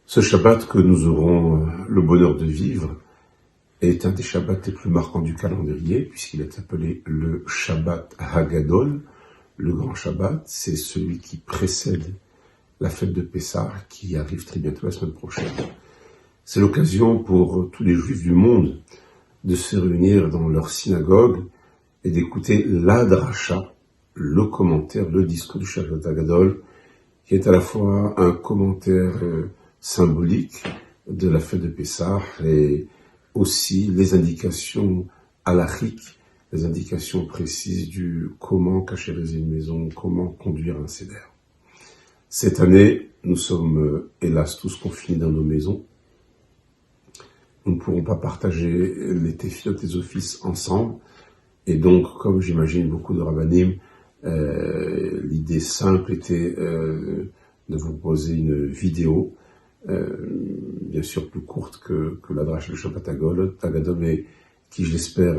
Ce Shabbat que nous aurons le bonheur de vivre est un des Shabbats les plus marquants du calendrier, puisqu'il est appelé le Shabbat Hagadol, le grand Shabbat. C'est celui qui précède la fête de Pessah, qui arrive très bientôt la semaine prochaine. C'est l'occasion pour tous les Juifs du monde de se réunir dans leur synagogue et d'écouter la dracha, le commentaire, le discours du Shabbat Hagadol, qui est à la fois un commentaire symbolique de la fête de Pessah et aussi les indications halachiques, les indications précises du comment cachériser une maison, comment conduire un seder. Cette année, nous sommes hélas tous confinés dans nos maisons. Nous ne pourrons pas partager les tefilot, les offices ensemble. Et donc, comme j'imagine beaucoup de rabbanim, l'idée simple était de vous proposer une vidéo, bien sûr plus courte que la drache de Shabbat Hagadol, mais qui, je l'espère,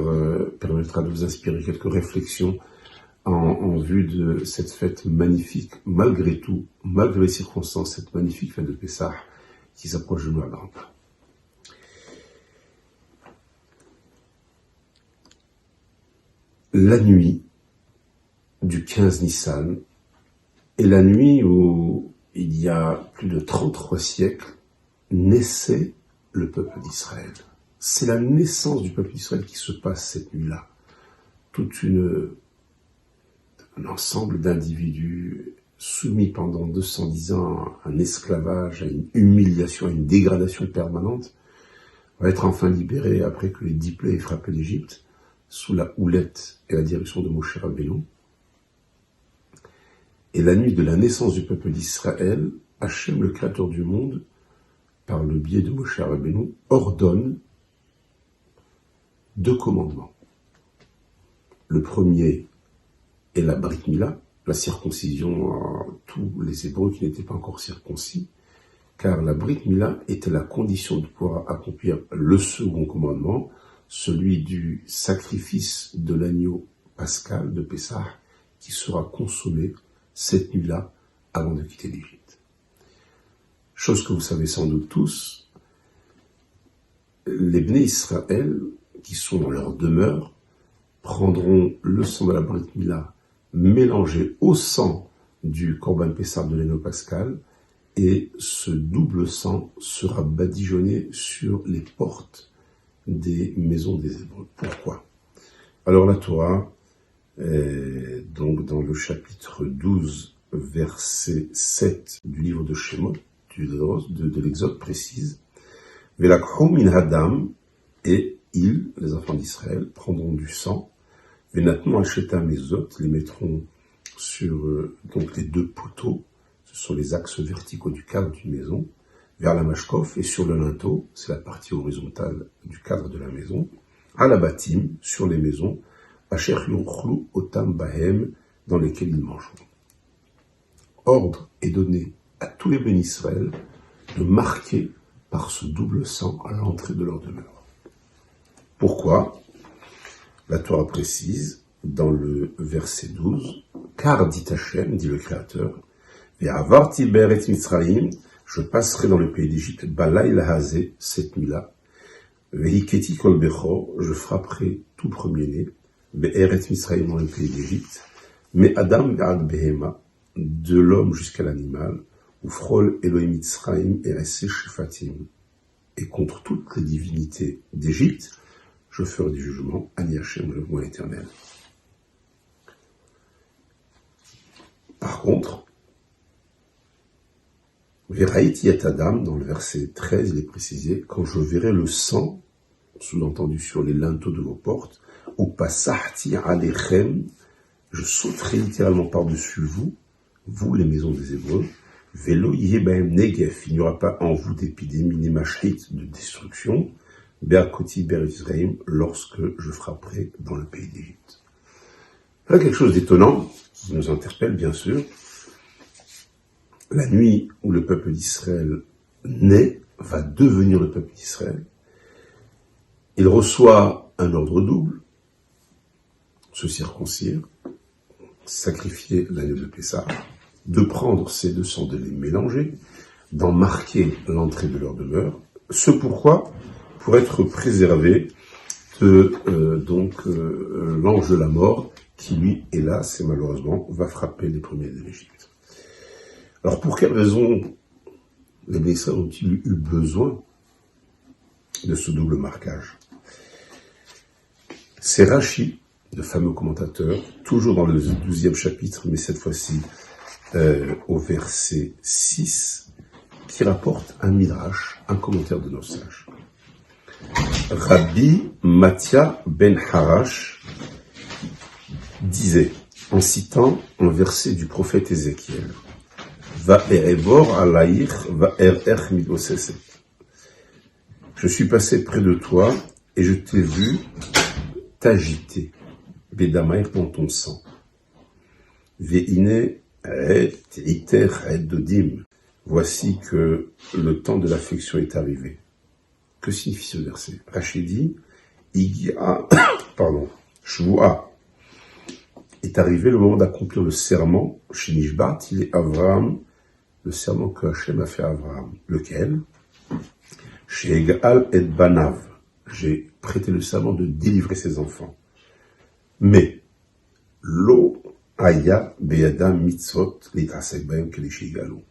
permettra de vous inspirer quelques réflexions en vue de cette fête magnifique, malgré tout, malgré les circonstances, cette magnifique fête de Pessah qui s'approche de nous à grands pas. La nuit du 15 Nissan est la nuit où, il y a plus de 33 siècles, naissait le peuple d'Israël. C'est la naissance du peuple d'Israël qui se passe cette nuit-là. Un ensemble d'individus soumis pendant 210 ans à un esclavage, à une humiliation, à une dégradation permanente, va être enfin libéré après que les 10 plaies aient frappé l'Égypte, sous la houlette et la direction de Moshe Rabbeinu. Et la nuit de la naissance du peuple d'Israël, Hachem, le créateur du monde, par le biais de Moshe Rabbeinu, ordonne 2 commandements. Le premier est la Brit Mila, la circoncision à tous les Hébreux qui n'étaient pas encore circoncis, car la Brit Mila était la condition de pouvoir accomplir le second commandement, celui du sacrifice de l'agneau pascal de Pessah, qui sera consommé cette nuit-là avant de quitter l'Égypte. Chose que vous savez sans doute tous, les Bnei Israël, qui sont dans leur demeure, prendront le sang de la Brit Mila mélangé au sang du Korban Pessah de l'agneau pascal, et ce double sang sera badigeonné sur les portes des maisons des Hébreux. Pourquoi? Alors la Torah, donc dans le chapitre 12, verset 7 du livre de Shemot, de l'Exode, précise « Velakhu min hadam » et ils, les enfants d'Israël, prendront du sang, « Venatnu al-sheta mezot » les mettront sur donc les 2 poteaux, ce sont les axes verticaux du cadre d'une maison, vers la mashkof et sur le linteau, c'est la partie horizontale du cadre de la maison, à la batim, sur les maisons, asher yuchlu otam bahem, dans lesquelles ils mangeront. Ordre est donné à tous les bénis Israël de marquer par ce double sang à l'entrée de leur demeure. Pourquoi? La Torah précise, dans le verset 12, « Car dit Hachem, dit le Créateur, « Ve'avarti be'eretz Mitzrayim » je passerai dans le pays d'Égypte, Balaïla Hazé, cette nuit-là, Vehiketi Kol Bechor, je frapperai tout premier-né, Be'eret Misraïm dans le pays d'Égypte, Mais Adam Ve'ad Behema, de l'homme jusqu'à l'animal, Ufrol Elohim Mitzrayim Erese Shefatim, et contre toutes les divinités d'Égypte, je ferai du jugement, Ani Hachem, le moi éternel. Par contre, Veraïti et Adam, dans le verset 13, il est précisé, quand je verrai le sang, sous-entendu sur les linteaux de vos portes, ou passahti alechem, je sauterai littéralement par-dessus vous, vous les maisons des Hébreux, velo yebaem negef, il n'y aura pas en vous d'épidémie, ni machrit de destruction, be'akoti be'Israël, lorsque je frapperai dans le pays d'Égypte. Là, quelque chose d'étonnant, qui nous interpelle bien sûr. La nuit où le peuple d'Israël naît, va devenir le peuple d'Israël. Il reçoit un ordre double, se circoncire, sacrifier l'agneau de Pessah, de prendre ces 2 sangs, de les mélanger, d'en marquer l'entrée de leur demeure. Ce pourquoi, pour être préservé de l'ange de la mort, qui lui, hélas et malheureusement, va frapper les premiers de l'Égypte. Alors pour quelle raison les Israël ont-ils eu besoin de ce double marquage? C'est Rashi, le fameux commentateur, toujours dans le 12e chapitre, mais cette fois-ci au verset 6, qui rapporte un midrash, un commentaire de nos sages. Rabbi Mathia ben Harash disait, en citant un verset du prophète Ézéchiel, Va'erevor alayich va'erech midosese. Je suis passé près de toi et je t'ai vu t'agiter, Bédamaïr dans ton sang. Ve'ine et iter et dodim. Voici que le temps de l'affection est arrivé. Que signifie ce verset? Rachid dit, Igia, Shvua. Est arrivé le moment d'accomplir le serment, chez Nishbat, il est Abraham, le serment que Hachem a fait à Abraham. Lequel? Chez Egal et Banav. J'ai prêté le serment de délivrer ses enfants. Mais, Lo Aya Beyadam Mitzvot Litrasek Baem Kelishi Galou.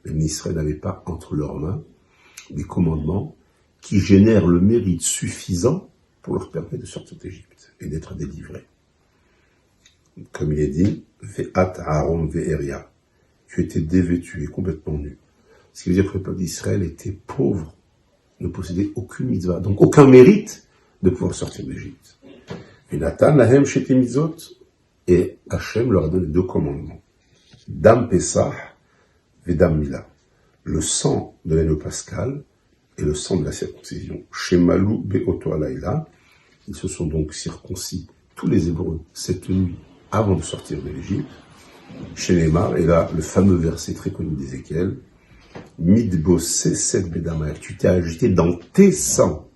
Les Israël n'avaient pas entre leurs mains des commandements qui génèrent le mérite suffisant pour leur permettre de sortir d'Égypte et d'être délivrés. Comme il est dit, Ve'at Aaron Ve'eria. Tu étais dévêtu et complètement nu. Ce qui veut dire que le peuple d'Israël était pauvre, ne possédait aucune mitzvah, donc aucun mérite de pouvoir sortir d'Égypte. Et Nathan lahem shete mitzvot, et Hachem leur a donné 2 commandements. Dam Pesach et Dam Mila. Le sang de l'année pascale et le sang de la circoncision. Shemalou be'oto alayla. Ils se sont donc circoncis, tous les Hébreux, cette nuit, avant de sortir de l'Égypte. Chez Neymar, et là, le fameux verset très connu d'Ézéchiel, Midbo Seset Bedamaer, tu t'es agité dans tes sangs.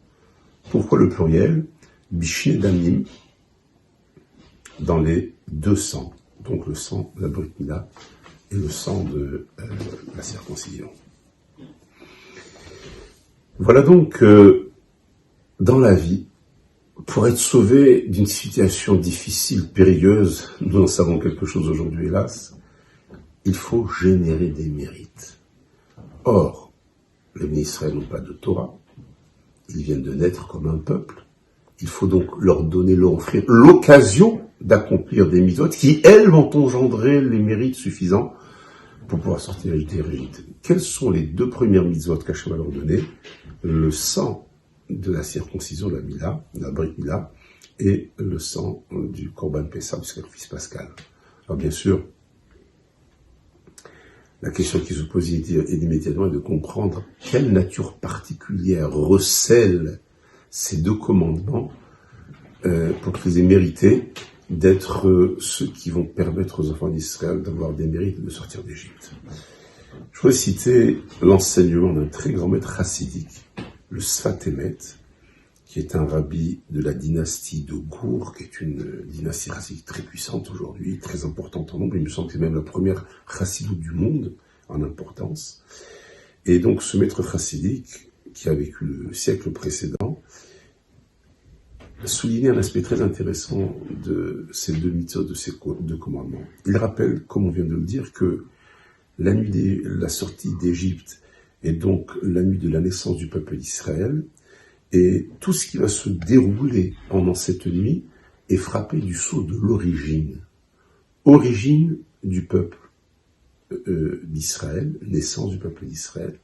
Pourquoi le pluriel? Bishne Damim, dans les 2 sangs, donc le sang de la Brit Mila et le sang de la circoncision. Voilà donc dans la vie, pour être sauvé d'une situation difficile, périlleuse, nous en savons quelque chose aujourd'hui, hélas, il faut générer des mérites. Or, les Israël n'ont pas de Torah, ils viennent de naître comme un peuple, il faut donc leur offrir l'occasion d'accomplir des mitzvot qui, elles, vont engendrer les mérites suffisants pour pouvoir sortir d'Égypte. Quelles sont les 2 premières mitzvot qu'Hachem va leur donner? Le sang de la circoncision de la Mila, de la Brit Mila, et le sang du Korban Pessah, du sacrifice pascal. Alors bien sûr, la question qui se pose immédiatement est de comprendre quelle nature particulière recèle ces 2 commandements pour qu'ils aient mérité d'être ceux qui vont permettre aux enfants d'Israël d'avoir des mérites et de sortir d'Égypte. Je voudrais citer l'enseignement d'un très grand maître chassidique, le Sfat Emet, qui est un rabbi de la dynastie de Gour, qui est une dynastie chassidique très puissante aujourd'hui, très importante en nombre. Il me semble que c'est même la première chassidoute du monde en importance. Et donc ce maître chassidique, qui a vécu le siècle précédent, soulignait un aspect très intéressant de ces 2 mitzvot, de ces 2 commandements. Il rappelle, comme on vient de le dire, que la nuit de la sortie d'Égypte est donc la nuit de la naissance du peuple d'Israël, et tout ce qui va se dérouler pendant cette nuit est frappé du sceau de l'origine. Origine du peuple d'Israël, naissance du peuple d'Israël.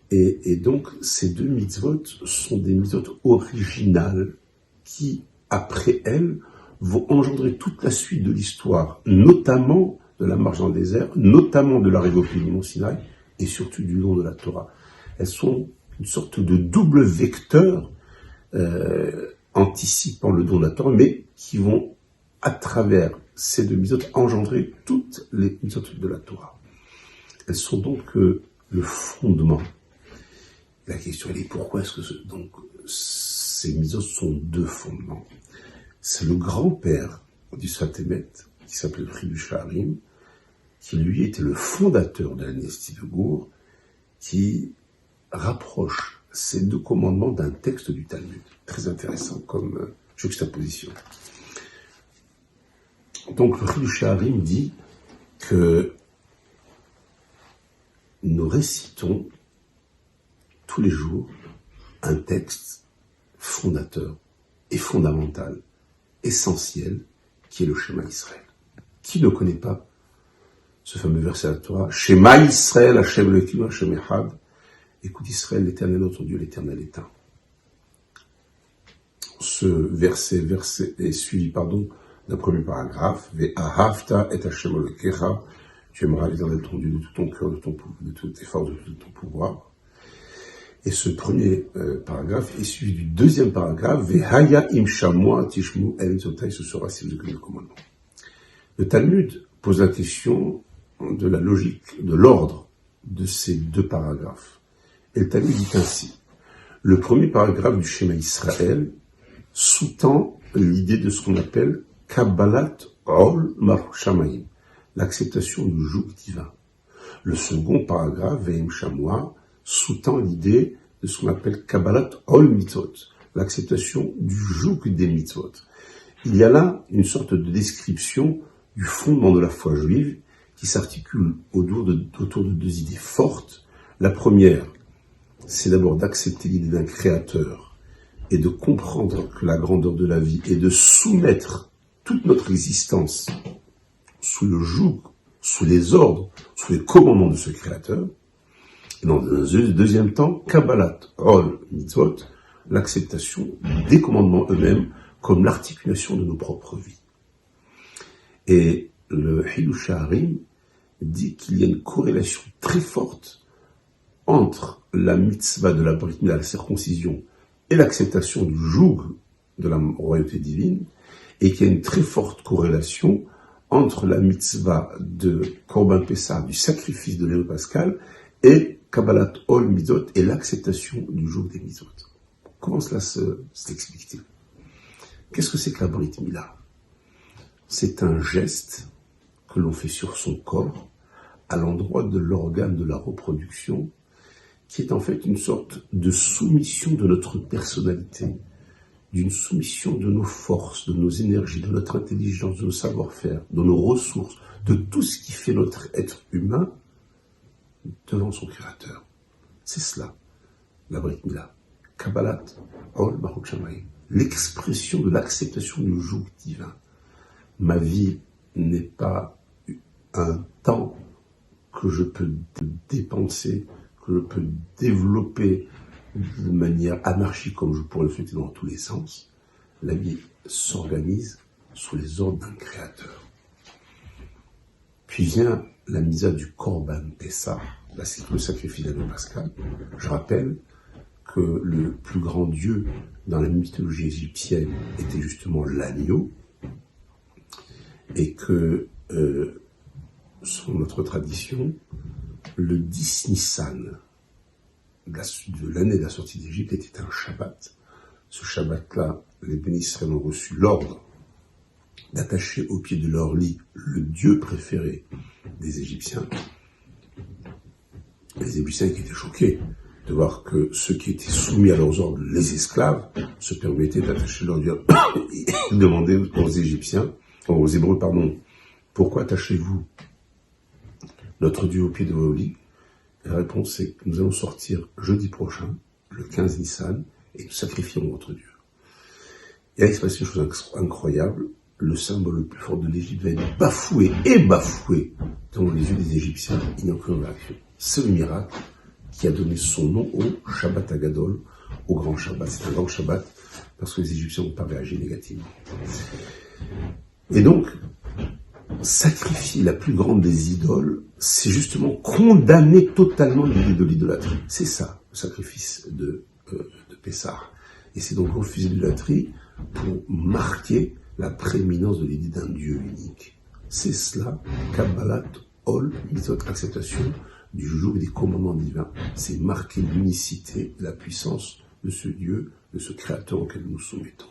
Et donc, ces 2 mitzvot sont des mitzvot originales qui, après elles, vont engendrer toute la suite de l'histoire, notamment de la marche dans le désert, notamment de l'arrivée au pays du Mont Sinaï, et surtout du don de la Torah. Elles sont une sorte de double vecteur anticipant le don de la Torah, mais qui vont, à travers ces 2 mitzvot, engendrer toutes les mitzvot de la Torah. Elles sont donc le fondement. La question est pourquoi est-ce que donc ces mitzvot sont 2 fondements? C'est le grand-père du Sfat Emet, qui s'appelait Chidush HaHarim, qui lui était le fondateur de la dynastie de Gour, qui rapproche ces deux commandements d'un texte du Talmud. Très intéressant comme juxtaposition. Donc le Chidush Harim dit que nous récitons tous les jours un texte fondateur et fondamental, essentiel, qui est le Shema Israël. Qui ne connaît pas ce fameux verset à la Torah, Shema Israël, Hashem Elokeinu, Hashem Echad. Écoute Israël, l'Éternel notre Dieu, l'Éternel est un. Ce verset est suivi, d'un premier paragraphe, Ve'ahavta et Hashem Elokecha, tu aimeras l'Éternel ton Dieu de tout ton cœur, de toutes tes forces, de tout ton pouvoir. Et ce premier paragraphe est suivi du deuxième paragraphe, Ve'haya im shamoa tishmu el mitzvotai, ce sera si vous écoutez le commandement. Le Talmud pose la question de la logique, de l'ordre de ces deux paragraphes. Et le Talmud dit ainsi, le premier paragraphe du Shema Israël sous-tend l'idée de ce qu'on appelle Kabbalat Ol Malchut Shamayim, l'acceptation du joug divin. Le second paragraphe, Ve'im Shamoa, sous-tend l'idée de ce qu'on appelle Kabbalat Ol Mitzvot, l'acceptation du joug des mitzvot. Il y a là une sorte de description du fondement de la foi juive qui s'articule autour de deux idées fortes. La première, c'est d'abord d'accepter l'idée d'un créateur et de comprendre que la grandeur de la vie est de soumettre toute notre existence sous le joug, sous les ordres, sous les commandements de ce créateur. Et dans un deuxième temps, Kabbalat Ol Mitzvot, l'acceptation des commandements eux-mêmes comme l'articulation de nos propres vies. Et le Chidush Harim dit qu'il y a une corrélation très forte entre la mitzvah de la Brit Mila, la circoncision, et l'acceptation du joug de la royauté divine, et qu'il y a une très forte corrélation entre la mitzvah de Korban Pessah, du sacrifice de l'Élo pascal, et Kabbalat Ol Mitzvot, et l'acceptation du joug des mitzvot. Comment cela s'explique-t-il? Qu'est-ce que c'est que la Brit Mila? C'est un geste que l'on fait sur son corps, à l'endroit de l'organe de la reproduction, qui est en fait une sorte de soumission de notre personnalité, d'une soumission de nos forces, de nos énergies, de notre intelligence, de nos savoir-faire, de nos ressources, de tout ce qui fait notre être humain devant son Créateur. C'est cela, la Brit Mila. Kabbalat Ol Malchut Shamayim, l'expression de l'acceptation du joug divin. Ma vie n'est pas un temps que je peux dépenser, que je peux développer de manière anarchique comme je pourrais le souhaiter dans tous les sens. La vie s'organise sous les ordres d'un créateur. Puis vient la misa du Korban Pessah, le sacrifice d'Élo pascal. Je rappelle que le plus grand dieu dans la mythologie égyptienne était justement l'agneau, et que, selon notre tradition, le 10 Nissan de l'année de la sortie d'Égypte était un Shabbat. Ce Shabbat-là, les bénis Israël ont reçu l'ordre d'attacher au pied de leur lit le dieu préféré des Égyptiens. Les Égyptiens qui étaient choqués de voir que ceux qui étaient soumis à leurs ordres, les esclaves, se permettaient d'attacher leur dieu. Ils demandaient aux Hébreux, pourquoi attachez-vous notre Dieu au pied de vos lits? La réponse est que nous allons sortir jeudi prochain, le 15 Nissan, et nous sacrifierons votre Dieu. Et là, il se passe une chose incroyable, le symbole le plus fort de l'Égypte va être bafoué devant les yeux des Égyptiens, il n'y a aucune réaction. C'est le miracle qui a donné son nom au Shabbat Agadol, au grand Shabbat. C'est un grand Shabbat parce que les Égyptiens n'ont pas réagi négativement. Et donc, sacrifier la plus grande des idoles, c'est justement condamner totalement l'idée de l'idolâtrie. C'est ça, le sacrifice de Pessah. Et c'est donc refuser l'idolâtrie pour marquer la prééminence de l'idée d'un Dieu unique. C'est cela, Kabbalat Ol Mitzvot, acceptation du joug des commandements divins. C'est marquer l'unicité, la puissance de ce Dieu, de ce Créateur auquel nous soumettons.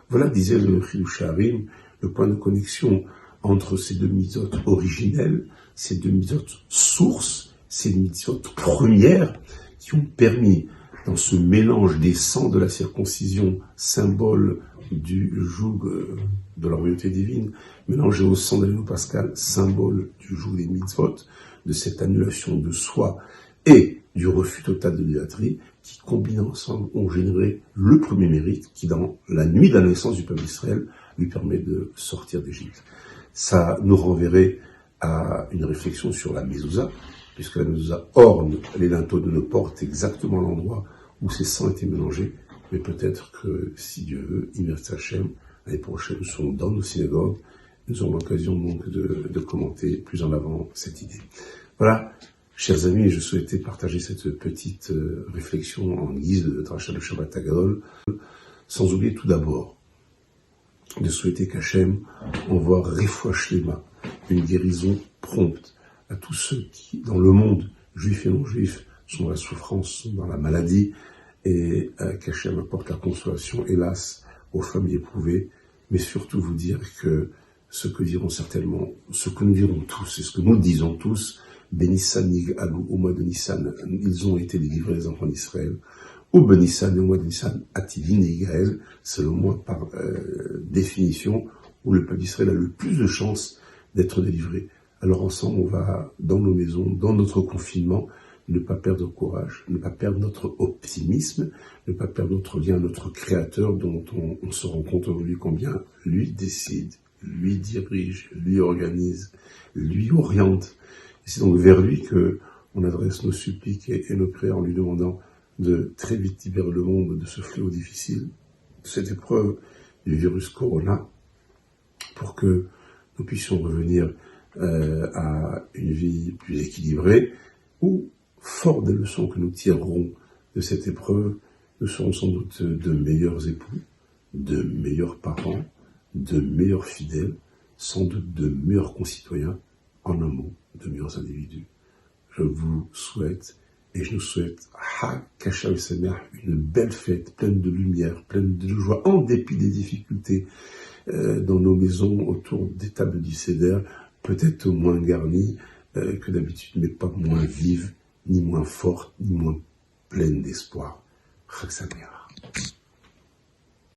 Voilà, disait le Chidush Harim, le point de connexion entre ces deux mitzvot originelles, ces deux mitzvot sources, ces mitzvot premières qui ont permis, dans ce mélange des sangs de la circoncision, symbole du joug de la royauté divine, mélangé au sang de l'anneau pascal, symbole du joug des mitzvot, de cette annulation de soi et du refus total de l'idolâtrie, qui combinés ensemble ont généré le premier mérite qui, dans la nuit de la naissance du peuple d'Israël, lui permet de sortir d'Égypte. Ça nous renverrait à une réflexion sur la mezouza, puisque la mezouza orne les linteaux de nos portes exactement à l'endroit où ces sangs étaient mélangés, mais peut-être que, si Dieu veut, Imer Tzachem, l'année prochaine, nous serons dans nos synagogues, nous aurons l'occasion donc de commenter plus en avant cette idée. Voilà, chers amis, je souhaitais partager cette petite réflexion en guise de Dracha de Shabbat Hagadol, sans oublier tout d'abord de souhaiter qu'Hachem envoie Refoua Shlema, une guérison prompte à tous ceux qui, dans le monde, juifs et non-juifs, sont dans la souffrance, sont dans la maladie, et qu'Hachem apporte la consolation, hélas, aux familles éprouvées, mais surtout vous dire que ce que diront certainement, ce que nous dirons tous, et ce que nous disons tous, Benissan Nig'alu, au mois de Nissan, ils ont été délivrés les enfants d'Israël, ou Benissan, et au mois de Nissan, Ativin et Igaël, c'est le mois par définition où le peuple d'Israël a le plus de chances d'être délivré. Alors ensemble, on va, dans nos maisons, dans notre confinement, ne pas perdre courage, ne pas perdre notre optimisme, ne pas perdre notre lien à notre Créateur dont on se rend compte aujourd'hui combien lui décide, lui dirige, lui organise, lui oriente. Et c'est donc vers lui que on adresse nos suppliques et nos prières en lui demandant de très vite libérer le monde de ce fléau difficile, de cette épreuve du virus Corona, pour que nous puissions revenir à une vie plus équilibrée, où, fort des leçons que nous tirerons de cette épreuve, nous serons sans doute de meilleurs époux, de meilleurs parents, de meilleurs fidèles, sans doute de meilleurs concitoyens, en un mot, de meilleurs individus. Je vous souhaite, et je nous souhaite, une belle fête, pleine de lumière, pleine de joie, en dépit des difficultés dans nos maisons, autour des tables du Seder, peut-être moins garnies que d'habitude, mais pas moins vives, ni moins fortes, ni moins pleines d'espoir. Chag Sameach.